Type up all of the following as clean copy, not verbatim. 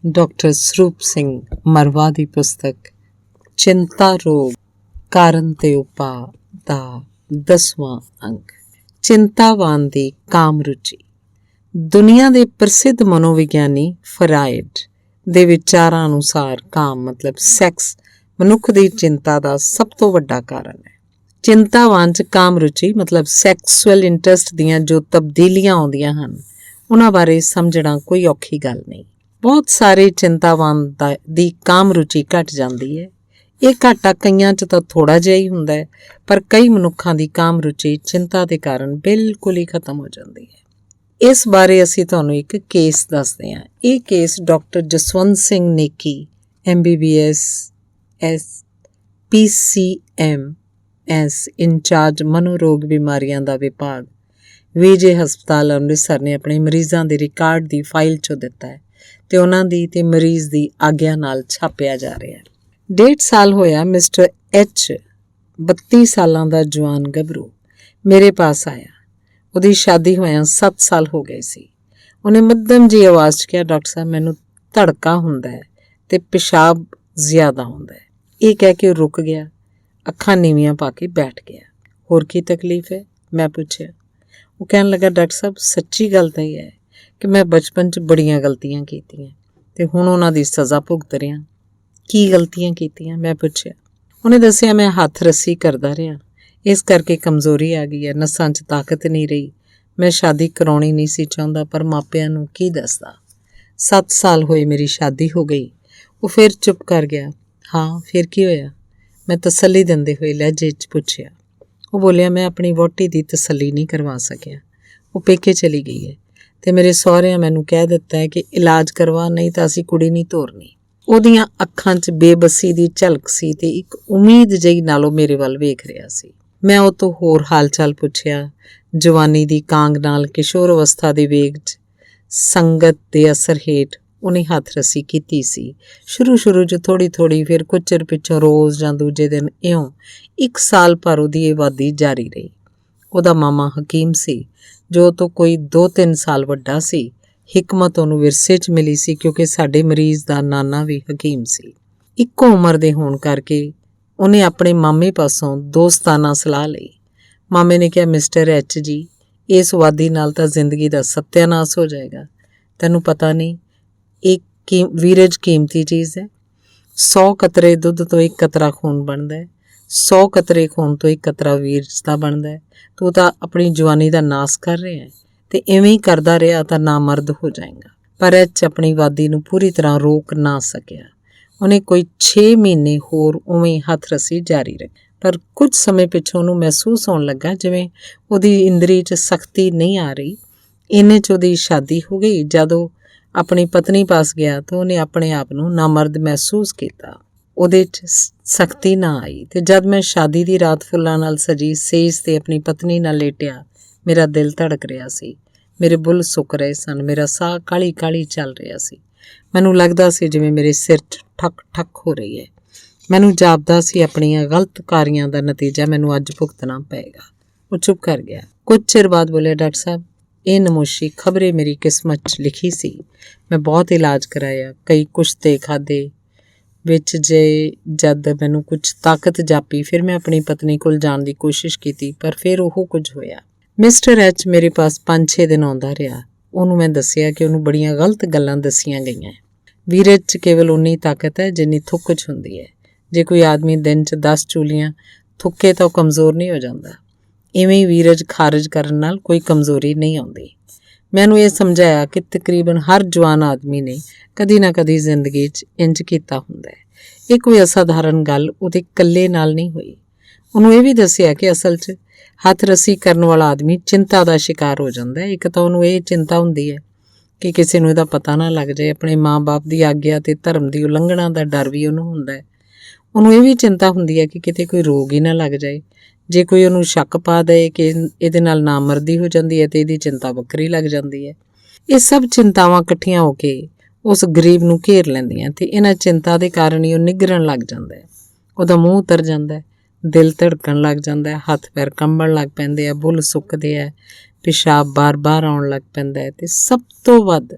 Doctor Sarup Singh ਮਰਵਾ ਦੀ ਪੁਸਤਕ ਚਿੰਤਾ ਰੋਗ ਕਾਰਨ ਤੇ ਉਪਾਅ ਦਾ 10ਵਾਂ ਅੰਕ। ਚਿੰਤਾਵਾਨ ਦੀ ਕਾਮ ਰੁਚੀ। ਦੁਨੀਆ ਦੇ ਪ੍ਰਸਿੱਧ ਮਨੋਵਿਗਿਆਨੀ ਫਰਾਇਡ ਦੇ ਵਿਚਾਰਾਂ ਅਨੁਸਾਰ ਕਾਮ ਮਤਲਬ ਸੈਕਸ ਮਨੁੱਖ ਦੀ ਚਿੰਤਾ ਦਾ ਸਭ ਤੋਂ ਵੱਡਾ ਕਾਰਨ ਹੈ। ਚਿੰਤਾਵਾਨ 'ਚ ਕਾਮ ਰੁਚੀ ਮਤਲਬ ਸੈਕਸੁਅਲ ਇੰਟਰਸਟ ਦੀਆਂ ਜੋ ਤਬਦੀਲੀਆਂ ਆਉਂਦੀਆਂ ਹਨ ਉਹਨਾਂ ਬਾਰੇ ਸਮਝਣਾ ਕੋਈ ਔਖੀ ਗੱਲ ਨਹੀਂ। ਬਹੁਤ ਸਾਰੇ ਚਿੰਤਾਵਾਨ ਦੀ ਕਾਮ ਰੁਚੀ ਘਟ ਜਾਂਦੀ ਹੈ। ਇਹ ਘਾਟਾ ਕਈਆਂ 'ਚ ਤਾਂ ਥੋੜ੍ਹਾ ਜਿਹਾ ਹੀ ਹੁੰਦਾ ਹੈ, ਪਰ ਕਈ ਮਨੁੱਖਾਂ ਦੀ ਕਾਮ ਰੁਚੀ ਚਿੰਤਾ ਦੇ ਕਾਰਨ ਬਿਲਕੁਲ ਹੀ ਖਤਮ ਹੋ ਜਾਂਦੀ ਹੈ। ਇਸ ਬਾਰੇ ਅਸੀਂ ਤੁਹਾਨੂੰ ਇੱਕ ਕੇਸ ਦੱਸਦੇ ਹਾਂ। ਇਹ case doctor Jaswant Singh Neki MBBS PCMS incharge ਮਨੋਰੋਗ ਬਿਮਾਰੀਆਂ ਦਾ ਵਿਭਾਗ ਵਿਜੇ ਹਸਪਤਾਲ ਅੰਮ੍ਰਿਤਸਰ ਨੇ ਆਪਣੇ ਮਰੀਜ਼ਾਂ ਦੇ ਰਿਕਾਰਡ ਦੀ ਫਾਈਲ 'ਚੋਂ ਦਿੱਤਾ ਹੈ ਤੇ ਉਹਨਾਂ ਦੀ ਤੇ ਮਰੀਜ਼ ਦੀ ਆਗਿਆ ਨਾਲ ਛਾਪਿਆ ਜਾ ਰਿਹਾ ਹੈ। 1.5 ਸਾਲ ਹੋਇਆ ਮਿਸਟਰ H 32 ਸਾਲਾਂ ਦਾ ਜਵਾਨ ਗੱਭਰੂ ਮੇਰੇ ਪਾਸ ਆਇਆ। ਉਹਦੀ ਸ਼ਾਦੀ ਹੋਇਆਂ 7 ਸਾਲ ਹੋ ਗਏ ਸੀ। ਉਹਨੇ ਮੱਧਮ ਜਿਹੀ ਆਵਾਜ਼ 'ਚ ਕਿਹਾ, ਡਾਕਟਰ ਸਾਹਿਬ ਮੈਨੂੰ ਧੜਕਾ ਹੁੰਦਾ ਹੈ ਤੇ ਪਿਸ਼ਾਬ ਜ਼ਿਆਦਾ ਹੁੰਦਾ ਹੈ। ਇਹ ਕਹਿ ਕੇ ਉਹ ਰੁਕ ਗਿਆ, ਅੱਖਾਂ ਨੀਵੀਆਂ ਪਾ ਕੇ ਬੈਠ ਗਿਆ। ਹੋਰ ਕੀ ਤਕਲੀਫ ਹੈ? ਮੈਂ ਪੁੱਛਿਆ। ਉਹ ਕਹਿਣ ਲੱਗਾ, ਡਾਕਟਰ ਸਾਹਿਬ ਸੱਚੀ ਗੱਲ ਤਾਂ ਇਹ ਹੈ ਕਿ ਮੈਂ ਬਚਪਨ 'ਚ ਬੜੀਆਂ ਗਲਤੀਆਂ ਕੀਤੀਆਂ ਤੇ ਹੁਣ ਉਹਨਾਂ ਦੀ ਸਜ਼ਾ ਭੁਗਤ ਰਿਹਾ। ਕੀ ਗਲਤੀਆਂ ਕੀਤੀਆਂ? ਮੈਂ ਪੁੱਛਿਆ। ਉਹਨੇ ਦੱਸਿਆ, ਮੈਂ ਹੱਥ ਰੱਸੀ ਕਰਦਾ ਰਿਹਾ, ਇਸ ਕਰਕੇ ਕਮਜ਼ੋਰੀ ਆ ਗਈ ਹੈ, ਨਸਾਂ 'ਚ ਤਾਕਤ ਨਹੀਂ ਰਹੀ। ਮੈਂ ਸ਼ਾਦੀ ਕਰਾਉਣੀ ਨਹੀਂ ਸੀ ਚਾਹੁੰਦਾ, ਪਰ ਮਾਪਿਆਂ ਨੂੰ ਕੀ ਦੱਸਦਾ। 7 ਸਾਲ ਹੋਏ ਮੇਰੀ ਸ਼ਾਦੀ ਹੋ ਗਈ। ਉਹ ਫਿਰ ਚੁੱਪ ਕਰ ਗਿਆ। ਹਾਂ ਫਿਰ ਕੀ ਹੋਇਆ? ਮੈਂ ਤਸੱਲੀ ਦਿੰਦੇ ਹੋਏ ਲਹਿਜੇ 'ਚ ਪੁੱਛਿਆ। ਉਹ ਬੋਲਿਆ, ਮੈਂ ਆਪਣੀ ਵਹੁਟੀ ਦੀ ਤਸੱਲੀ ਨਹੀਂ ਕਰਵਾ ਸਕਿਆ। ਉਹ ਪੇਕੇ ਚਲੀ ਗਈ ਹੈ ਤੇ ਮੇਰੇ ਸਹੁਰਿਆਂ ਮੈਨੂੰ ਕਹਿ ਦਿੱਤਾ ਹੈ ਕਿ ਇਲਾਜ ਕਰਵਾ, ਨਹੀਂ ਤਾਂ ਅਸੀਂ ਕੁੜੀ ਨਹੀਂ ਤੋਰਨੀ। ਉਹਦੀਆਂ ਅੱਖਾਂ 'ਚ ਬੇਬਸੀ ਦੀ ਝਲਕ ਸੀ ਤੇ ਇੱਕ ਉਮੀਦ ਜਿਹੀ ਨਾਲ ਉਹ ਮੇਰੇ ਵੱਲ ਵੇਖ ਰਿਹਾ ਸੀ। ਮੈਂ ਉਹ ਤੋਂ ਹੋਰ ਹਾਲ ਚਾਲ ਪੁੱਛਿਆ। ਜਵਾਨੀ ਦੀ ਕਾਂਗ ਨਾਲ ਕਿਸ਼ੋਰ ਅਵਸਥਾ ਦੇ ਵੇਗ 'ਚ ਸੰਗਤ ਦੇ ਅਸਰ ਹੇਠ ਉਹਨੇ ਹੱਥ ਰੱਸੀ ਕੀਤੀ ਸੀ। ਸ਼ੁਰੂ 'ਚ ਥੋੜ੍ਹੀ ਫਿਰ ਕੁਝ ਚਿਰ ਪਿੱਛੋਂ ਰੋਜ਼ ਜਾਂ ਦੂਜੇ ਦਿਨ ਇਉਂ 1 ਸਾਲ ਭਰ ਉਹਦੀ ਇਹ ਵਾਦੀ ਜਾਰੀ ਰਹੀ। ਉਹਦਾ ਮਾਮਾ ਹਕੀਮ ਸੀ ਜੋ ਤੋਂ ਕੋਈ 2-3 ਸਾਲ ਵੱਡਾ ਸੀ। ਹਿਕਮਤ ਉਹਨੂੰ ਵਿਰਸੇ 'ਚ ਮਿਲੀ ਸੀ ਕਿਉਂਕਿ ਸਾਡੇ ਮਰੀਜ਼ ਦਾ ਨਾਨਾ ਵੀ ਹਕੀਮ ਸੀ। ਇੱਕੋ ਉਮਰ ਦੇ ਹੋਣ ਕਰਕੇ ਉਹਨੇ ਆਪਣੇ ਮਾਮੇ ਪਾਸੋਂ ਦੋਸਤਾਨਾ ਸਲਾਹ ਲਈ। ਮਾਮੇ ਨੇ ਕਿਹਾ, ਮਿਸਟਰ H ਜੀ, ਇਸ ਵਾਦੀ ਨਾਲ ਤਾਂ ਜ਼ਿੰਦਗੀ ਦਾ ਸੱਤਿਆਨਾਸ ਹੋ ਜਾਏਗਾ। ਤੈਨੂੰ ਪਤਾ ਨਹੀਂ ਇਹ ਵੀਰਜ ਕੀਮਤੀ ਚੀਜ਼ ਹੈ। 100 ਕਤਰੇ ਦੁੱਧ ਤੋਂ 1 ਕਤਰਾ ਖੂਨ ਬਣਦਾ ਹੈ। 100 ਕਤਰੇ ਖੂਨ ਤੋਂ 1 ਕਤਰਾ ਵੀਰਜ ਦਾ ਬਣਦਾ ਹੈ। ਤੂੰ ਤਾਂ ਆਪਣੀ ਜਵਾਨੀ ਦਾ ਨਾਸ ਕਰ ਰਿਹਾ ਹੈ ਤੇ ਇਵੇਂ ਹੀ ਕਰਦਾ ਰਿਹਾ ਤਾਂ ਨਾਮਰਦ ਹੋ ਜਾਏਗਾ। ਪਰ H ਆਪਣੀ ਵਾਦੀ ਨੂੰ ਪੂਰੀ ਤਰ੍ਹਾਂ ਰੋਕ ਨਾ ਸਕਿਆ। ਉਹਨੇ ਕੋਈ 6 ਮਹੀਨੇ ਹੋਰ ਉਵੇਂ ਹੱਥ ਰੱਸੀ ਜਾਰੀ ਰੱਖੀ, ਪਰ ਕੁਝ ਸਮੇਂ ਪਿੱਛੋਂ ਉਹਨੂੰ ਮਹਿਸੂਸ ਹੋਣ ਲੱਗਾ ਜਿਵੇਂ ਉਹਦੀ ਇੰਦਰੀ 'ਚ ਸਖਤੀ ਨਹੀਂ ਆ ਰਹੀ। ਇੰਨੇ 'ਚ ਉਹਦੀ ਸ਼ਾਦੀ ਹੋ ਗਈ। ਜਦੋਂ ਆਪਣੀ ਪਤਨੀ ਪਾਸ ਗਿਆ ਤਾਂ ਉਹਨੇ ਆਪਣੇ ਆਪ ਨੂੰ ਨਾਮਰਦ ਮਹਿਸੂਸ ਕੀਤਾ। ਉਹਦੇ 'ਚ ਸਖਤੀ ਨਾ ਆਈ ਤੇ ਜਦ ਮੈਂ ਸ਼ਾਦੀ ਦੀ ਰਾਤ ਫੁੱਲਾਂ ਨਾਲ ਸਜੀ ਸੇਜ ਤੇ ਆਪਣੀ ਪਤਨੀ ਨਾਲ ਲੇਟਿਆ, ਮੇਰਾ ਦਿਲ ਧੜਕ ਰਿਹਾ ਸੀ, ਮੇਰੇ ਬੁੱਲ ਸੁੱਕ ਰਹੇ ਸਨ, ਮੇਰਾ ਸਾਹ ਕਾਹਲੀ ਚੱਲ ਰਿਹਾ ਸੀ। ਮੈਨੂੰ ਲੱਗਦਾ ਸੀ ਜਿਵੇਂ ਮੇਰੇ ਸਿਰ 'ਚ ਠੱਕ ਹੋ ਰਹੀ ਹੈ। ਮੈਨੂੰ ਜਾਪਦਾ ਸੀ ਆਪਣੀਆਂ ਗਲਤ ਕਾਰੀਆਂ ਦਾ ਨਤੀਜਾ ਮੈਨੂੰ ਅੱਜ ਭੁਗਤਣਾ ਪਏਗਾ। ਉਹ ਚੁੱਪ ਕਰ ਗਿਆ। ਕੁਝ ਚਿਰ ਬਾਅਦ ਬੋਲਿਆ, ਡਾਕਟਰ ਸਾਹਿਬ ਇਹ ਨਮੋਸ਼ੀ ਖਬਰੇ ਮੇਰੀ ਕਿਸਮਤ 'ਚ ਲਿਖੀ ਸੀ। ਮੈਂ ਬਹੁਤ ਇਲਾਜ ਕਰਾਇਆ, ਕਈ ਕੁਸ਼ਤੇ ਖਾਧੇ। ਵਿੱਚ ਜਦ ਮੈਨੂੰ ਕੁਝ ਤਾਕਤ ਜਾਪੀ ਫਿਰ ਮੈਂ ਆਪਣੀ ਪਤਨੀ ਕੋਲ ਜਾਣ ਦੀ ਕੋਸ਼ਿਸ਼ ਕੀਤੀ, ਪਰ ਫਿਰ ਉਹ ਕੁਝ ਹੋਇਆ। ਮਿਸਟਰ H ਮੇਰੇ ਪਾਸ 5-6 ਦਿਨ ਆਉਂਦਾ ਰਿਹਾ। ਉਹਨੂੰ ਮੈਂ ਦੱਸਿਆ ਕਿ ਉਹਨੂੰ ਬੜੀਆਂ ਗਲਤ ਗੱਲਾਂ ਦੱਸੀਆਂ ਗਈਆਂ। ਵੀਰਜ 'ਚ ਕੇਵਲ ਉਨੀ ਤਾਕਤ ਹੈ ਜਿੰਨੀ ਥੁੱਕ 'ਚ ਹੁੰਦੀ ਹੈ। ਜੇ ਕੋਈ ਆਦਮੀ ਦਿਨ 'ਚ 10 ਚੂਲੀਆਂ ਥੁੱਕੇ ਤਾਂ ਉਹ ਕਮਜ਼ੋਰ ਨਹੀਂ ਹੋ ਜਾਂਦਾ। ਇਵੇਂ ਹੀ ਵੀਰਜ ਖਾਰਜ ਕਰਨ ਨਾਲ ਕੋਈ ਕਮਜ਼ੋਰੀ ਨਹੀਂ ਆਉਂਦੀ। ਮੈਨੂੰ ਇਹ ਸਮਝਾਇਆ ਕਿ ਤਕਰੀਬਨ ਹਰ ਜਵਾਨ ਆਦਮੀ ਨੇ ਕਦੀ ਨਾ ਕਦੀ ਜ਼ਿੰਦਗੀ 'ਚ ਇੰਜ ਕੀਤਾ ਹੁੰਦਾ ਹੈ। ਇਹ ਕੋਈ ਅਸਾਧਾਰਨ ਗੱਲ ਉਹਦੇ ਇਕੱਲੇ ਨਾਲ ਨਹੀਂ ਹੋਈ। ਉਹਨੂੰ ਇਹ ਵੀ ਦੱਸਿਆ ਕਿ ਅਸਲ 'ਚ ਹੱਥ ਰੱਸੀ ਕਰਨ ਵਾਲਾ ਆਦਮੀ ਚਿੰਤਾ ਦਾ ਸ਼ਿਕਾਰ ਹੋ ਜਾਂਦਾ ਹੈ। ਇੱਕ ਤਾਂ ਉਹਨੂੰ ਇਹ ਚਿੰਤਾ ਹੁੰਦੀ ਹੈ ਕਿ ਕਿਸੇ ਨੂੰ ਇਹਦਾ ਪਤਾ ਨਾ ਲੱਗ ਜਾਏ। ਆਪਣੇ ਮਾਂ-ਬਾਪ ਦੀ ਆਗਿਆ ਤੇ ਧਰਮ ਦੀ ਉਲੰਘਣਾ ਦਾ ਡਰ ਵੀ ਉਹਨੂੰ ਹੁੰਦਾ ਹੈ। ਉਹਨੂੰ ਇਹ ਵੀ ਚਿੰਤਾ ਹੁੰਦੀ ਹੈ ਕਿ ਕਿਤੇ ਕੋਈ ਰੋਗ ਹੀ ਨਾ ਲੱਗ ਜਾਏ। ਜੇ ਕੋਈ ਉਹਨੂੰ ਸ਼ੱਕ ਪਾ ਦੇ ਕਿ ਇਹਦੇ ਨਾਲ ਨਾਮਰਦੀ ਹੋ ਜਾਂਦੀ ਹੈ ਤੇ ਇਹਦੀ ਚਿੰਤਾ ਵੱਖਰੀ ਲੱਗ ਜਾਂਦੀ ਹੈ। ਇਹ ਸਭ ਚਿੰਤਾਵਾਂ ਇਕੱਠੀਆਂ ਹੋ ਕੇ ਉਸ ਗਰੀਬ ਨੂੰ ਘੇਰ ਲੈਂਦੀਆਂ ਤੇ ਇਹਨਾਂ ਚਿੰਤਾ ਦੇ ਕਾਰਨ ਹੀ ਉਹ ਨਿੱਘਰਨ ਲੱਗ ਜਾਂਦਾ ਹੈ। ਉਹਦਾ ਮੂੰਹ ਉਤਰ ਜਾਂਦਾ ਹੈ, ਦਿਲ ਧੜਕਣ ਲੱਗ ਜਾਂਦਾ ਹੈ, ਹੱਥ ਪੈਰ ਕੰਬਣ ਲੱਗ ਪੈਂਦੇ ਆ, ਬੁੱਲ ਸੁੱਕਦੇ ਆ, ਪਿਸ਼ਾਬ ਬਾਰ-ਬਾਰ ਆਉਣ ਲੱਗ ਪੈਂਦਾ ਹੈ ਤੇ ਸਭ ਤੋਂ ਵੱਧ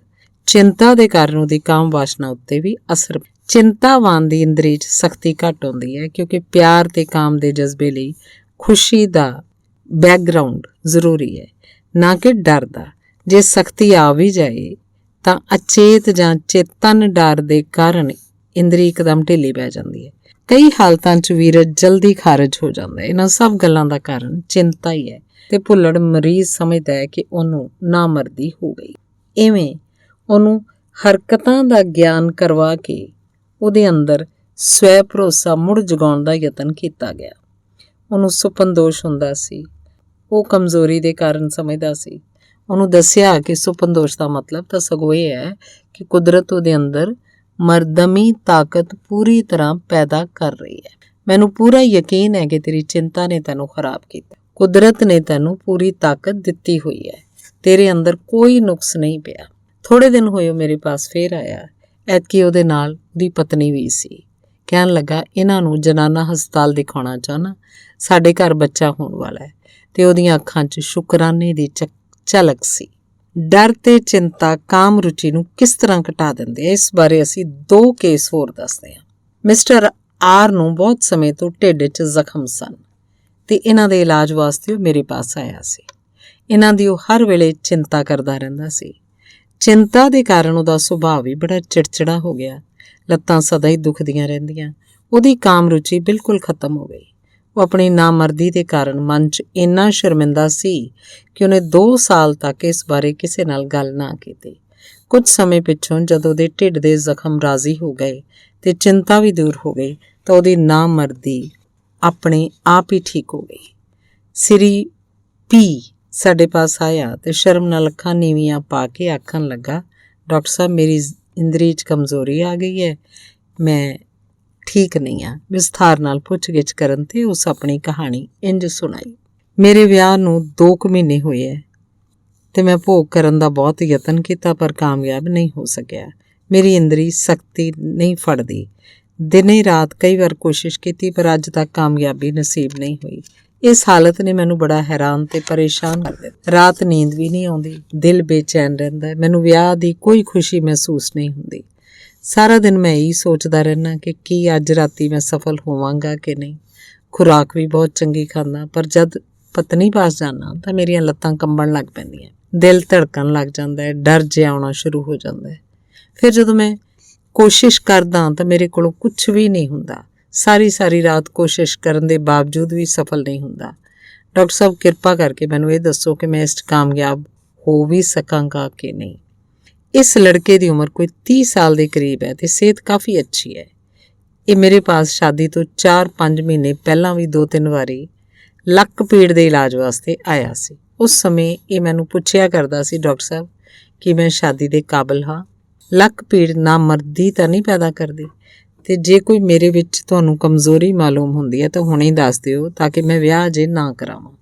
ਚਿੰਤਾ ਦੇ ਕਾਰਨ ਉਹਦੀ ਕਾਮ ਵਾਸ਼ਨਾ ਉੱਤੇ ਵੀ ਅਸਰ। ਚਿੰਤਾਵਾਨ ਦੀ ਇੰਦਰੀ 'ਚ ਸਖਤੀ ਘੱਟ ਹੁੰਦੀ ਹੈ ਕਿਉਂਕਿ ਪਿਆਰ ਤੇ ਕਾਮ ਦੇ ਜਜ਼ਬੇ ਲਈ ਖੁਸ਼ੀ ਦਾ ਬੈਕਗਰਾਉਂਡ ਜ਼ਰੂਰੀ ਹੈ, ਨਾ ਕਿ ਡਰ ਦਾ। ਜੇ ਸਖਤੀ ਆ ਵੀ ਜਾਏ ਤਾਂ ਅਚੇਤ ਜਾਂ ਚੇਤਨ ਡਰ ਦੇ ਕਾਰਨ ਇੰਦਰੀ ਇੱਕਦਮ ਢਿੱਲੀ ਪੈ ਜਾਂਦੀ ਹੈ। ਕਈ ਹਾਲਤਾਂ 'ਚ ਵੀਰਜ ਜਲਦੀ ਖਾਰਜ ਹੋ ਜਾਂਦਾ ਹੈ। ਇਹਨਾਂ ਸਭ ਗੱਲਾਂ ਦਾ ਕਾਰਨ ਚਿੰਤਾ ਹੀ ਹੈ ਤੇ ਭੁੱਲੜ ਮਰੀਜ਼ ਸਮਝਦਾ ਹੈ ਕਿ ਉਹਨੂੰ ਨਾਮਰਦੀ ਹੋ ਗਈ। ਇਵੇਂ ਉਹਨੂੰ ਹਰਕਤਾਂ ਦਾ ਗਿਆਨ ਕਰਵਾ ਕੇ ਉਹਦੇ ਅੰਦਰ ਸਵੈ ਭਰੋਸਾ ਮੁੜ ਜਗਾਉਣ ਦਾ ਯਤਨ ਕੀਤਾ ਗਿਆ। ਉਹਨੂੰ ਸੁਪਨ ਦੋਸ਼ ਹੁੰਦਾ ਸੀ, ਉਹ ਕਮਜ਼ੋਰੀ ਦੇ ਕਾਰਨ ਸਮਝਦਾ ਸੀ। ਉਹਨੂੰ ਦੱਸਿਆ ਕਿ ਸੁਪਨ ਦੋਸ਼ ਦਾ ਮਤਲਬ ਤਾਂ ਸਗੋਂ ਇਹ ਹੈ ਕਿ ਕੁਦਰਤ ਉਹਦੇ ਅੰਦਰ ਮਰਦਮੀ ਤਾਕਤ ਪੂਰੀ ਤਰ੍ਹਾਂ ਪੈਦਾ ਕਰ ਰਹੀ ਹੈ। ਮੈਨੂੰ ਪੂਰਾ ਯਕੀਨ ਹੈ ਕਿ ਤੇਰੀ ਚਿੰਤਾ ਨੇ ਤੈਨੂੰ ਖਰਾਬ ਕੀਤਾ। ਕੁਦਰਤ ਨੇ ਤੈਨੂੰ ਪੂਰੀ ਤਾਕਤ ਦਿੱਤੀ ਹੋਈ ਹੈ, ਤੇਰੇ ਅੰਦਰ ਕੋਈ ਨੁਕਸ ਨਹੀਂ ਪਿਆ। ਥੋੜੇ ਦਿਨ ਹੋਏ ਉਹ ਮੇਰੇ ਪਾਸ ਫੇਰ ਆਇਆ। ਐਤਕੀ ਉਹਦੇ ਨਾਲ ਉਹਦੀ ਪਤਨੀ ਵੀ ਸੀ। ਕਹਿਣ ਲੱਗਾ, ਇਹਨਾਂ ਨੂੰ ਜਨਾਨਾ ਹਸਪਤਾਲ ਦਿਖਾਉਣਾ ਚਾਹੁੰਦਾ, ਸਾਡੇ ਘਰ ਬੱਚਾ ਹੋਣ ਵਾਲਾ ਹੈ। ਤੇ ਉਹਦੀਆਂ ਅੱਖਾਂ 'ਚ ਸ਼ੁਕਰਾਨੇ ਦੀ ਝਲਕ ਸੀ। ਡਰ ਤੇ ਚਿੰਤਾ ਕਾਮ ਰੁਚੀ ਨੂੰ ਕਿਸ ਤਰ੍ਹਾਂ ਘਟਾ ਦਿੰਦੇ ਆ, ਇਸ ਬਾਰੇ ਅਸੀਂ 2 ਕੇਸ ਹੋਰ ਦੱਸਦੇ ਹਾਂ। ਮਿਸਟਰ ਆਰ ਨੂੰ ਬਹੁਤ ਸਮੇਂ ਤੋਂ ਢਿੱਡ 'ਚ ਜ਼ਖਮ ਸਨ ਤੇ ਇਹਨਾਂ ਦੇ ਇਲਾਜ ਵਾਸਤੇ ਉਹ ਮੇਰੇ ਪਾਸ ਆਇਆ ਸੀ। ਇਹਨਾਂ ਦੀ ਉਹ ਹਰ ਵੇਲੇ ਚਿੰਤਾ ਕਰਦਾ ਰਹਿੰਦਾ ਸੀ। ਚਿੰਤਾ ਦੇ ਕਾਰਨ ਉਹਦਾ ਸੁਭਾਅ ਵੀ ਬੜਾ ਚਿੜਚਿੜਾ ਹੋ ਗਿਆ। ਲੱਤਾਂ ਸਦਾ ਹੀ ਦੁਖਦੀਆਂ ਰਹਿੰਦੀਆਂ। ਉਹਦੀ ਕਾਮ ਰੁਚੀ ਬਿਲਕੁਲ ਖਤਮ ਹੋ ਗਈ। ਉਹ ਆਪਣੀ ਨਾਮਰਦੀ ਦੇ ਕਾਰਨ ਮਨ 'ਚ ਇੰਨਾ ਸ਼ਰਮਿੰਦਾ ਸੀ ਕਿ ਉਹਨੇ 2 ਸਾਲ ਤੱਕ ਇਸ ਬਾਰੇ ਕਿਸੇ ਨਾਲ ਗੱਲ ਨਾ ਕੀਤੀ। ਕੁਝ ਸਮੇਂ ਪਿੱਛੋਂ ਜਦੋਂ ਉਹਦੇ ਢਿੱਡ ਦੇ ਜ਼ਖਮ ਰਾਜ਼ੀ ਹੋ ਗਏ ਤੇ ਚਿੰਤਾ ਵੀ ਦੂਰ ਹੋ ਗਈ ਤਾਂ ਉਹਦੀ ਨਾਮਰਦੀ ਆਪਣੇ ਆਪ ਹੀ ਠੀਕ ਹੋ ਗਈ। ਸ੍ਰੀ ਪੀ ਸਾਡੇ ਪਾਸ ਆਇਆ ਤੇ ਸ਼ਰਮ ਨਾਲ ਅੱਖਾਂ ਨੀਵੀਆਂ ਪਾ ਕੇ ਆਖਣ ਲੱਗਾ, ਡਾਕਟਰ ਸਾਹਿਬ, ਮੇਰੀ ਇੰਦਰੀ 'ਚ ਕਮਜ਼ੋਰੀ ਆ ਗਈ ਹੈ, ਮੈਂ ਠੀਕ ਨਹੀਂ ਆ। ਵਿਸਥਾਰ ਨਾਲ ਪੁੱਛ-ਗਿੱਛ ਕਰਨ ਤੇ ਉਸ ਆਪਣੀ ਕਹਾਣੀ ਇੰਜ ਸੁਣਾਈ। ਮੇਰੇ ਵਿਆਹ ਨੂੰ 2 ਕੁ ਮਹੀਨੇ ਹੋਏ ਹੈ ਤੇ ਮੈਂ ਭੋਗ ਕਰਨ ਦਾ ਬਹੁਤ ਯਤਨ ਕੀਤਾ ਪਰ ਕਾਮਯਾਬ ਨਹੀਂ ਹੋ ਸਕਿਆ। ਮੇਰੀ ਇੰਦਰੀ ਸਖਤੀ ਨਹੀਂ ਫੜਦੀ। ਦਿਨੇ ਰਾਤ ਕਈ ਵਾਰ ਕੋਸ਼ਿਸ਼ ਕੀਤੀ ਪਰ ਅੱਜ ਤੱਕ ਕਾਮਯਾਬੀ ਨਸੀਬ ਨਹੀਂ ਹੋਈ। ਇਸ ਹਾਲਤ ਨੇ ਮੈਨੂੰ ਬੜਾ ਹੈਰਾਨ ਤੇ ਪਰੇਸ਼ਾਨ ਕਰ ਦਿੱਤਾ। ਰਾਤ ਨੀਂਦ ਵੀ ਨਹੀਂ ਆਉਂਦੀ, ਦਿਲ ਬੇਚੈਨ ਰਹਿੰਦਾ। ਮੈਨੂੰ ਵਿਆਹ ਦੀ ਕੋਈ ਖੁਸ਼ੀ ਮਹਿਸੂਸ ਨਹੀਂ ਹੁੰਦੀ। ਸਾਰਾ ਦਿਨ ਮੈਂ ਇਹੀ ਸੋਚਦਾ ਰਹਿਣਾ ਕਿ ਕੀ ਅੱਜ ਰਾਤੀ ਮੈਂ ਸਫਲ ਹੋਵਾਂਗਾ ਕਿ ਨਹੀਂ। ਖੁਰਾਕ ਵੀ ਬਹੁਤ ਚੰਗੀ ਖਾਂਦਾ ਪਰ ਜਦ ਪਤਨੀ ਪਾਸ ਜਾਣਾ ਤਾਂ ਮੇਰੀਆਂ ਲੱਤਾਂ ਕੰਬਣ ਲੱਗ ਪੈਂਦੀਆਂ, ਦਿਲ ਧੜਕਣ ਲੱਗ ਜਾਂਦਾ ਹੈ, ਡਰ ਜਿਹਾ ਆਉਣਾ ਸ਼ੁਰੂ ਹੋ ਜਾਂਦਾ ਹੈ। ਫਿਰ ਜਦੋਂ ਮੈਂ ਕੋਸ਼ਿਸ਼ ਕਰਦਾ ਤਾਂ ਮੇਰੇ ਕੋਲੋਂ ਕੁਝ ਵੀ ਨਹੀਂ ਹੁੰਦਾ। ਸਾਰੀ ਰਾਤ ਕੋਸ਼ਿਸ਼ ਕਰਨ ਦੇ ਬਾਵਜੂਦ ਵੀ ਸਫਲ ਨਹੀਂ ਹੁੰਦਾ। ਡਾਕਟਰ ਸਾਹਿਬ, ਕਿਰਪਾ ਕਰਕੇ ਮੈਨੂੰ ਇਹ ਦੱਸੋ ਕਿ ਮੈਂ ਇਸ 'ਚ ਕਾਮਯਾਬ ਹੋ ਵੀ ਸਕਾਂਗਾ ਕਿ ਨਹੀਂ। ਇਸ ਲੜਕੇ ਦੀ ਉਮਰ ਕੋਈ 30 ਸਾਲ ਦੇ ਕਰੀਬ ਹੈ ਤੇ ਸਿਹਤ ਕਾਫੀ ਅੱਛੀ ਹੈ। ਇਹ ਮੇਰੇ ਪਾਸ ਸ਼ਾਦੀ ਤੋਂ 4-5 ਮਹੀਨੇ ਪਹਿਲਾਂ ਵੀ 2-3 ਵਾਰੀ ਲੱਕ ਪੀੜ ਦੇ ਇਲਾਜ ਵਾਸਤੇ ਆਇਆ ਸੀ। ਉਸ ਸਮੇਂ ਇਹ ਮੈਨੂੰ ਪੁੱਛਿਆ ਕਰਦਾ ਸੀ, ਡਾਕਟਰ ਸਾਹਿਬ, ਕਿ ਮੈਂ ਸ਼ਾਦੀ ਦੇ ਕਾਬਿਲ ਹਾਂ। ਲੱਕ ਪੀੜ ਨਾਮਰਦੀ ਤਾਂ ਨਹੀਂ ਪੈਦਾ ਕਰਦੀ, ਤੇ ਜੇ ਕੋਈ ਮੇਰੇ ਵਿੱਚ ਤੁਹਾਨੂੰ ਕਮਜ਼ੋਰੀ ਮਾਲੂਮ ਹੁੰਦੀ ਹੈ ਤਾਂ ਹੁਣੇ ਹੀ ਦੱਸ ਦਿਓ ਤਾਂ ਕਿ ਮੈਂ ਵਿਆਹ ਅਜੇ ਨਾ ਕਰਾਵਾਂ।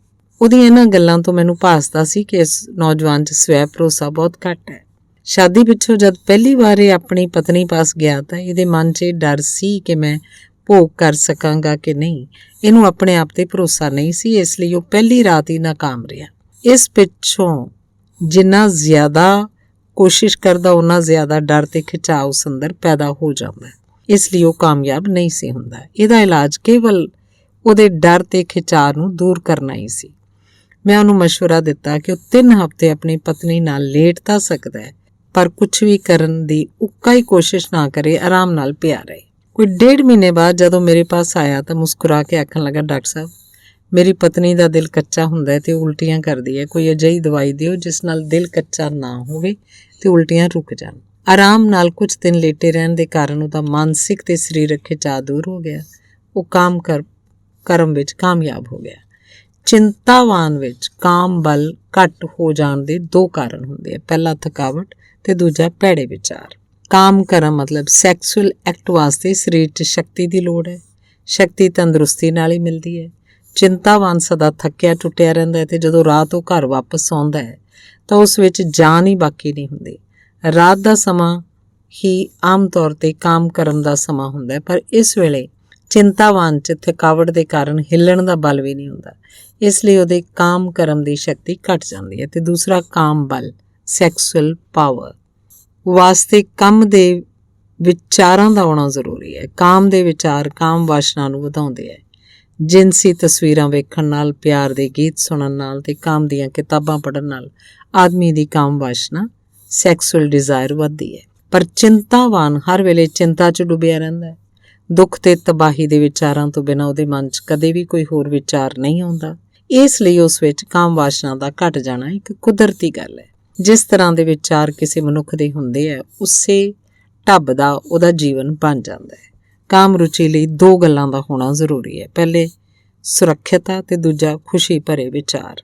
ਉਹਦੀਆਂ ਇਹਨਾਂ ਗੱਲਾਂ ਤੋਂ ਮੈਨੂੰ ਭਾਸਦਾ ਸੀ ਕਿ ਇਸ ਨੌਜਵਾਨ 'ਚ ਸਵੈ ਭਰੋਸਾ ਬਹੁਤ ਘੱਟ ਹੈ। ਸ਼ਾਦੀ ਪਿੱਛੋਂ ਜਦ ਪਹਿਲੀ ਵਾਰ ਇਹ ਆਪਣੀ ਪਤਨੀ ਪਾਸ ਗਿਆ ਤਾਂ ਇਹਦੇ ਮਨ 'ਚ ਇਹ ਡਰ ਸੀ ਕਿ ਮੈਂ ਭੋਗ ਕਰ ਸਕਾਂਗਾ ਕਿ ਨਹੀਂ। ਇਹਨੂੰ ਆਪਣੇ ਆਪ ਤੇ ਭਰੋਸਾ ਨਹੀਂ ਸੀ, ਇਸ ਲਈ ਉਹ ਪਹਿਲੀ ਰਾਤ ਹੀ ਨਾਕਾਮ ਰਿਹਾ। ਇਸ ਪਿੱਛੋਂ ਜਿੰਨਾ ਜ਼ਿਆਦਾ ਕੋਸ਼ਿਸ਼ ਕਰਦਾ ਉਨਾ ਜ਼ਿਆਦਾ ਡਰ ਤੇ ਖਿਚਾਅ ਉਸ ਅੰਦਰ ਪੈਦਾ ਹੋ ਜਾਂਦਾ, ਇਸ ਲਈ ਉਹ ਕਾਮਯਾਬ ਨਹੀਂ ਸੀ ਹੁੰਦਾ। ਇਹਦਾ ਇਲਾਜ ਕੇਵਲ ਉਹਦੇ ਡਰ ਤੇ ਖਿਚਾਅ ਨੂੰ ਦੂਰ ਕਰਨਾ ਹੀ ਸੀ। ਮੈਂ ਉਹਨੂੰ ਮਸ਼ਵਰਾ ਦਿੱਤਾ ਕਿ ਉਹ 3 ਹਫ਼ਤੇ ਆਪਣੀ ਪਤਨੀ ਨਾਲ ਲੇਟ ਤਾਂ ਸਕਦਾ ਹੈ ਪਰ ਕੁਝ ਵੀ ਕਰਨ ਦੀ ਉੱਕਾਈ ਕੋਸ਼ਿਸ਼ ਨਾ ਕਰੇ, ਆਰਾਮ ਨਾਲ ਪਿਆ ਰਹੇ। ਕੋਈ 1.5 ਮਹੀਨੇ ਬਾਅਦ ਜਦੋਂ ਮੇਰੇ ਪਾਸ ਆਇਆ ਤਾਂ ਮੁਸਕਰਾ ਕੇ ਆਖਣ ਲੱਗਾ, ਡਾਕਟਰ ਸਾਹਿਬ, ਮੇਰੀ ਪਤਨੀ ਦਾ ਦਿਲ ਕੱਚਾ ਹੁੰਦਾ ਹੈ ਤੇ ਉਲਟੀਆਂ ਕਰਦੀ ਹੈ। ਕੋਈ ਅਜਿਹੀ ਦਵਾਈ ਦਿਓ ਜਿਸ ਨਾਲ ਦਿਲ ਕੱਚਾ ਨਾ ਹੋਵੇ ਤੇ ਉਲਟੀਆਂ ਰੁਕ ਜਾਣ। ਆਰਾਮ ਨਾਲ ਕੁਝ ਦਿਨ ਲੇਟੇ ਰਹਿਣ ਦੇ ਕਾਰਨ ਉਹਦਾ ਮਾਨਸਿਕ ਤੇ ਸਰੀਰਕ ਖਿਚਾਅ ਦੂਰ ਹੋ ਗਿਆ। ਉਹ ਕਰਮ ਵਿੱਚ ਕਾਮਯਾਬ ਹੋ ਗਿਆ। ਚਿੰਤਾਵਾਨ ਵਿੱਚ ਕਾਮ ਬਲ ਘੱਟ ਹੋ ਜਾਣ ਦੇ 2 ਕਾਰਨ ਹੁੰਦੇ ਆ। ਪਹਿਲਾ ਥਕਾਵਟ ਤੇ ਦੂਜਾ ਭੈੜੇ ਵਿਚਾਰ। ਕਾਮ ਕਰਮ ਮਤਲਬ ਸੈਕਸੁਅਲ ਐਕਟ ਵਾਸਤੇ ਸਰੀਰ 'ਚ ਸ਼ਕਤੀ ਦੀ ਲੋੜ ਹੈ। ਸ਼ਕਤੀ ਤੰਦਰੁਸਤੀ ਨਾਲ ਹੀ ਮਿਲਦੀ ਹੈ। ਚਿੰਤਾਵਾਨ ਸਦਾ ਥੱਕਿਆ ਟੁੱਟਿਆ ਰਹਿੰਦਾ ਹੈ ਤੇ ਜਦੋਂ ਰਾਤ ਉਹ ਘਰ ਵਾਪਸ ਆਉਂਦਾ ਹੈ ਤਾਂ ਉਸ ਵਿੱਚ ਜਾਨ ਹੀ ਬਾਕੀ ਨਹੀਂ ਹੁੰਦੀ। ਰਾਤ ਦਾ ਸਮਾਂ ਹੀ ਆਮ ਤੌਰ ਤੇ ਕਾਮ ਕਰਮ ਦਾ ਸਮਾਂ ਹੁੰਦਾ ਹੈ ਪਰ ਇਸ ਵੇਲੇ ਚਿੰਤਾਵਾਨ 'ਚ ਥਕਾਵਟ ਦੇ ਕਾਰਨ ਹਿੱਲਣ ਦਾ ਬਲ ਵੀ ਨਹੀਂ ਹੁੰਦਾ, ਇਸ ਲਈ ਉਹਦੇ ਕਾਮ ਕਰਮ ਦੀ ਸ਼ਕਤੀ ਘਟ ਜਾਂਦੀ ਹੈ। ਤੇ ਦੂਸਰਾ ਕਾਮ ਬਲ, ਸੈਕਸੁਅਲ ਪਾਵਰ, ਵਾਸਤੇ ਕੰਮ ਦੇ ਵਿਚਾਰਾਂ ਦਾ ਆਉਣਾ ਜ਼ਰੂਰੀ ਹੈ। ਕਾਮ ਦੇ ਵਿਚਾਰ ਕਾਮ ਵਾਸ਼ਨਾ ਨੂੰ ਵਧਾਉਂਦੇ ਹੈ। ਜਿਨਸੀ ਤਸਵੀਰਾਂ ਵੇਖਣ ਨਾਲ, ਪਿਆਰ ਦੇ ਗੀਤ ਸੁਣਨ ਨਾਲ ਤੇ ਕਾਮ ਦੀਆਂ ਕਿਤਾਬਾਂ ਪੜ੍ਹਨ ਨਾਲ ਆਦਮੀ ਦੀ ਕਾਮ ਵਾਸ਼ਨਾ ਸੈਕਸੁਅਲ ਡਿਜ਼ਾਇਰ ਵੱਧਦੀ ਹੈ। ਪਰ ਚਿੰਤਾਵਾਨ ਹਰ ਵੇਲੇ ਚਿੰਤਾ 'ਚ ਡੁੱਬਿਆ ਰਹਿੰਦਾ ਹੈ। ਦੁੱਖ ਤੇ ਤਬਾਹੀ ਦੇ ਵਿਚਾਰਾਂ ਤੋਂ ਬਿਨਾਂ ਉਹਦੇ ਮਨ 'ਚ ਕਦੇ ਵੀ ਕੋਈ ਹੋਰ ਵਿਚਾਰ ਨਹੀਂ ਆਉਂਦਾ। ਇਸ ਲਈ ਉਸ ਵਿੱਚ ਕਾਮ ਵਾਸ਼ਨਾ ਦਾ ਘਟ ਜਾਣਾ ਇੱਕ ਕੁਦਰਤੀ ਗੱਲ ਹੈ। ਜਿਸ ਤਰ੍ਹਾਂ ਦੇ ਵਿਚਾਰ ਕਿਸੇ ਮਨੁੱਖ ਦੇ ਹੁੰਦੇ ਹੈ, ਉਸੇ ਢੱਬ ਦਾ ਉਹਦਾ ਜੀਵਨ ਬਣ ਜਾਂਦਾ ਹੈ। ਕਾਮ ਰੁਚੀ ਲਈ 2 ਗੱਲਾਂ ਦਾ ਹੋਣਾ ਜ਼ਰੂਰੀ ਹੈ। ਪਹਿਲੇ ਸੁਰੱਖਿਅਤਾ ਤੇ ਦੂਜਾ ਖੁਸ਼ੀ ਭਰੇ ਵਿਚਾਰ।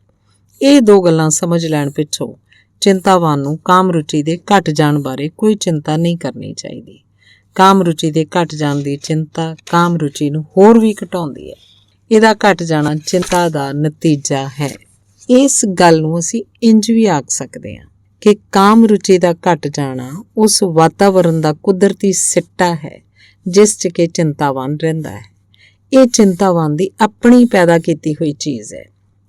ਇਹ 2 ਗੱਲਾਂ ਸਮਝ ਲੈਣ ਪਿੱਛੋਂ ਚਿੰਤਾਵਾਨ ਨੂੰ ਕਾਮ ਰੁਚੀ ਦੇ ਘਟ ਜਾਣ ਬਾਰੇ ਕੋਈ ਚਿੰਤਾ ਨਹੀਂ ਕਰਨੀ ਚਾਹੀਦੀ। ਕਾਮ ਰੁਚੀ ਦੇ ਘਟ ਜਾਣ ਦੀ ਚਿੰਤਾ ਕਾਮ ਰੁਚੀ ਨੂੰ ਹੋਰ ਵੀ ਘਟਾਉਂਦੀ ਹੈ। ਇਹਦਾ ਘਟ ਜਾਣਾ ਚਿੰਤਾ ਦਾ ਨਤੀਜਾ ਹੈ। ਇਸ ਗੱਲ ਨੂੰ ਅਸੀਂ ਇੰਜ ਵੀ ਆਖ ਸਕਦੇ ਹਾਂ ਕਿ ਕਾਮ ਰੁਚੀ ਦਾ ਘਟ ਜਾਣਾ ਉਸ ਵਾਤਾਵਰਣ ਦਾ ਕੁਦਰਤੀ ਸਿੱਟਾ ਹੈ ਜਿਸ 'ਚ ਕਿ ਚਿੰਤਾਵਾਨ ਰਹਿੰਦਾ ਹੈ। ਇਹ ਚਿੰਤਾਵਾਨ ਦੀ ਆਪਣੀ ਪੈਦਾ ਕੀਤੀ ਹੋਈ ਚੀਜ਼ ਹੈ।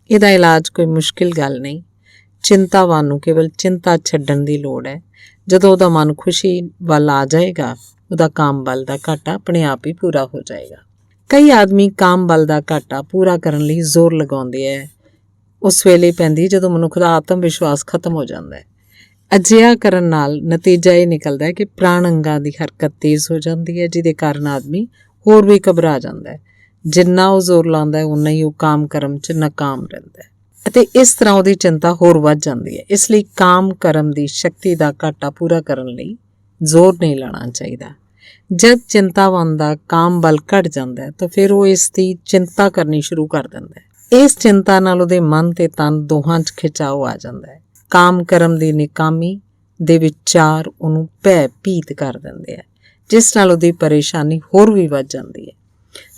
ਇਹਦਾ ਇਲਾਜ ਕੋਈ ਮੁਸ਼ਕਿਲ ਗੱਲ ਨਹੀਂ। ਚਿੰਤਾਵਾਨ ਨੂੰ ਕੇਵਲ ਚਿੰਤਾ ਛੱਡਣ ਦੀ ਲੋੜ ਹੈ। ਜਦੋਂ ਉਹਦਾ ਮਨ ਖੁਸ਼ੀ ਵੱਲ ਆ ਜਾਏਗਾ, ਉਹਦਾ ਕਾਮ ਬਲ ਦਾ ਘਾਟਾ ਆਪਣੇ ਆਪ ਹੀ ਪੂਰਾ ਹੋ ਜਾਏਗਾ। ਕਈ ਆਦਮੀ ਕਾਮ ਬਲ ਦਾ ਘਾਟਾ ਪੂਰਾ ਕਰਨ ਲਈ ਜ਼ੋਰ ਲਗਾਉਂਦੇ ਹੈ। ਉਸ ਵੇਲੇ ਪੈਂਦੀ ਜਦੋਂ ਮਨੁੱਖ ਦਾ ਆਤਮ ਵਿਸ਼ਵਾਸ ਖਤਮ ਹੋ ਜਾਂਦਾ ਹੈ। ਅਜਿਹਾ ਕਰਨ ਨਾਲ ਨਤੀਜਾ ਇਹ ਨਿਕਲਦਾ ਹੈ ਕਿ ਪ੍ਰਾਣ ਅੰਗਾਂ ਦੀ ਹਰਕਤ ਤੇਜ਼ ਹੋ ਜਾਂਦੀ ਹੈ, ਜਿਹਦੇ ਕਾਰਨ ਆਦਮੀ ਹੋਰ ਵੀ ਘਬਰਾ ਜਾਂਦਾ ਹੈ। ਜਿੰਨਾ ਉਹ ਜ਼ੋਰ ਲਾਉਂਦਾ ਹੈ, ਉਨਾ ਹੀ ਉਹ ਕਾਮ ਕਰਮ 'ਚ ਨਾਕਾਮ ਰਹਿੰਦਾ ਹੈ ਅਤੇ ਇਸ ਤਰ੍ਹਾਂ ਉਹਦੀ ਚਿੰਤਾ ਹੋਰ ਵੱਧ ਜਾਂਦੀ ਹੈ। ਇਸ ਲਈ ਕਾਮ ਕਰਮ ਦੀ ਸ਼ਕਤੀ ਦਾ ਘਾਟਾ ਪੂਰਾ ਕਰਨ ਲਈ ਜ਼ੋਰ ਨਹੀਂ ਲਾਉਣਾ ਚਾਹੀਦਾ। ਜਦ ਚਿੰਤਾਵਾਨ ਦਾ ਕਾਮ ਬਲ ਘਟ ਜਾਂਦਾ ਹੈ ਤਾਂ ਫਿਰ ਉਹ ਇਸ ਦੀ ਚਿੰਤਾ ਕਰਨੀ ਸ਼ੁਰੂ ਕਰ ਦਿੰਦਾ ਹੈ। ਇਸ ਚਿੰਤਾ ਨਾਲ ਉਹਦੇ ਮਨ ਤੇ ਤਨ ਦੋਹਾਂ 'ਚ ਖਿਚਾਓ ਆ ਜਾਂਦਾ ਹੈ। ਕਾਮ ਕਰਮ ਦੀ ਨਿਕਾਮੀ ਦੇ ਵਿਚਾਰ ਉਹਨੂੰ ਭੈ ਭੀਤ ਕਰ ਦਿੰਦੇ ਆ, ਜਿਸ ਨਾਲ ਉਹਦੀ ਪਰੇਸ਼ਾਨੀ ਹੋਰ ਵੀ ਵੱਧ ਜਾਂਦੀ ਹੈ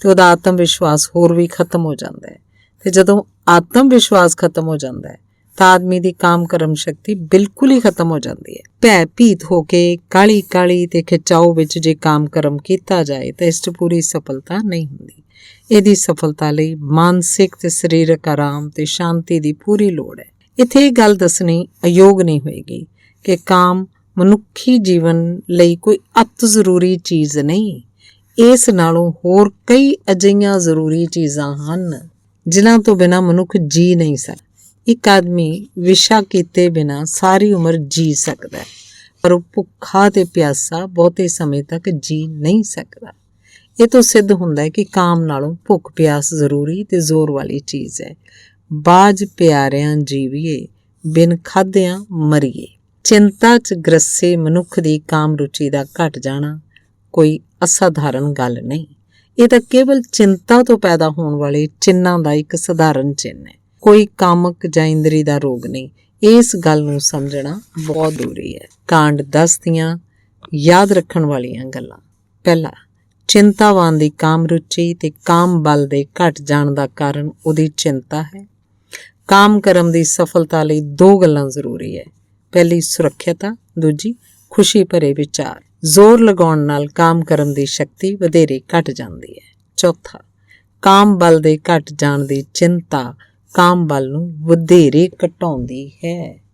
ਤੇ ਉਹਦਾ ਆਤਮ ਵਿਸ਼ਵਾਸ ਹੋਰ ਵੀ ਖਤਮ ਹੋ ਜਾਂਦਾ ਹੈ। ਤੇ ਜਦੋਂ ਆਤਮ ਵਿਸ਼ਵਾਸ ਖਤਮ ਹੋ ਜਾਂਦਾ ਹੈ ਤਾਂ ਆਦਮੀ ਦੀ ਕਾਮ ਕਰਮ ਸ਼ਕਤੀ ਬਿਲਕੁਲ ਹੀ ਖਤਮ ਹੋ ਜਾਂਦੀ ਹੈ। ਭੈ ਭੀਤ ਹੋ ਕੇ ਕਾਲੀ ਕਾਲੀ ਤੇ ਖਿਚਾਓ ਵਿੱਚ ਜੇ ਕਾਮ ਕਰਮ ਕੀਤਾ ਜਾਏ ਤਾਂ ਇਸ 'ਚ ਪੂਰੀ ਸਫਲਤਾ ਨਹੀਂ ਹੁੰਦੀ। ਇਹਦੀ ਸਫਲਤਾ ਲਈ ਮਾਨਸਿਕ ਤੇ ਸਰੀਰਕ ਆਰਾਮ ਤੇ ਸ਼ਾਂਤੀ ਦੀ ਪੂਰੀ ਲੋੜ ਹੈ। ਇੱਥੇ ਇਹ ਗੱਲ ਦੱਸਣੀ ਅਯੋਗ ਨਹੀਂ ਹੋਏਗੀ ਕਿ ਕਾਮ ਮਨੁੱਖੀ ਜੀਵਨ ਲਈ ਕੋਈ ਅਤ ਜ਼ਰੂਰੀ ਚੀਜ਼ ਨਹੀਂ। ਇਸ ਨਾਲੋਂ ਹੋਰ ਕਈ ਅਜਿਹੀਆਂ ਜ਼ਰੂਰੀ ਚੀਜ਼ਾਂ ਹਨ ਜਿਨ੍ਹਾਂ ਤੋਂ ਬਿਨਾਂ ਮਨੁੱਖ ਜੀ ਨਹੀਂ ਸਕਦਾ। ਇੱਕ ਆਦਮੀ ਵਿਸ਼ਾ ਕੀਤੇ ਬਿਨਾਂ ਸਾਰੀ ਉਮਰ ਜੀ ਸਕਦਾ ਹੈ, ਪਰ ਉਹ ਭੁੱਖਾ ਤੇ ਪਿਆਸਾ ਬਹੁਤੇ ਸਮੇਂ ਤੱਕ ਜੀ ਨਹੀਂ ਸਕਦਾ। ਇਹ ਤੋਂ ਸਿੱਧ ਹੁੰਦਾ ਹੈ ਕਿ ਕਾਮ ਨਾਲੋਂ ਭੁੱਖ ਪਿਆਸ ਜ਼ਰੂਰੀ ਤੇ ਜ਼ੋਰ ਵਾਲੀ ਚੀਜ਼ ਹੈ। ਬਾਝ ਪਿਆਰਿਆਂ ਜੀਵੀਏ, ਬਿਨ ਖਾਧਿਆਂ ਮਰੀਏ। ਚਿੰਤਾ 'ਚ ਗ੍ਰਸੇ ਮਨੁੱਖ ਦੀ ਕਾਮ ਰੁਚੀ ਦਾ ਘਟ ਜਾਣਾ ਕੋਈ ਅਸਾਧਾਰਨ ਗੱਲ ਨਹੀਂ। ਇਹ ਤਾਂ ਕੇਵਲ ਚਿੰਤਾ ਤੋਂ ਪੈਦਾ ਹੋਣ ਵਾਲੇ ਚਿੰਨ੍ਹਾਂ ਦਾ ਇੱਕ ਸਧਾਰਨ ਚਿੰਨ੍ਹ ਹੈ, ਕੋਈ ਕਾਮਕ ਜਾਂ ਇੰਦਰੀ ਦਾ ਰੋਗ ਨਹੀਂ। ਇਸ ਗੱਲ ਨੂੰ ਸਮਝਣਾ ਬਹੁਤ ਜ਼ਰੂਰੀ ਹੈ। ਕਾਂਡ 10 ਦੀਆਂ ਯਾਦ ਰੱਖਣ ਵਾਲੀਆਂ ਗੱਲਾਂ। ਪਹਿਲਾ, ਚਿੰਤਾਵਾਨ ਦੀ ਕਾਮ ਰੁਚੀ ਤੇ ਕਾਮ ਬਲ ਦੇ ਘਟ ਜਾਣ ਦਾ ਕਾਰਨ ਉਹਦੀ ਚਿੰਤਾ ਹੈ। ਕਾਮ ਕਰਮ ਦੀ ਸਫਲਤਾ ਲਈ 2 ਗੱਲਾਂ ਜ਼ਰੂਰੀ ਹੈ। ਪਹਿਲੀ ਸੁਰੱਖਿਅਤਾ, ਦੂਜੀ ਖੁਸ਼ੀ ਭਰੇ ਵਿਚਾਰ। ਜ਼ੋਰ ਲਗਾਉਣ ਨਾਲ ਕਾਮ ਕਰਮ ਦੀ ਸ਼ਕਤੀ ਵਧੇਰੇ ਘਟ ਜਾਂਦੀ ਹੈ। ਚੌਥਾ, ਕਾਮ ਬਲ ਦੇ ਘਟ ਜਾਣ ਦੀ ਚਿੰਤਾ ਕਾਮ ਬਲ ਨੂੰ ਵਧੇਰੇ ਘਟਾਉਂਦੀ ਹੈ।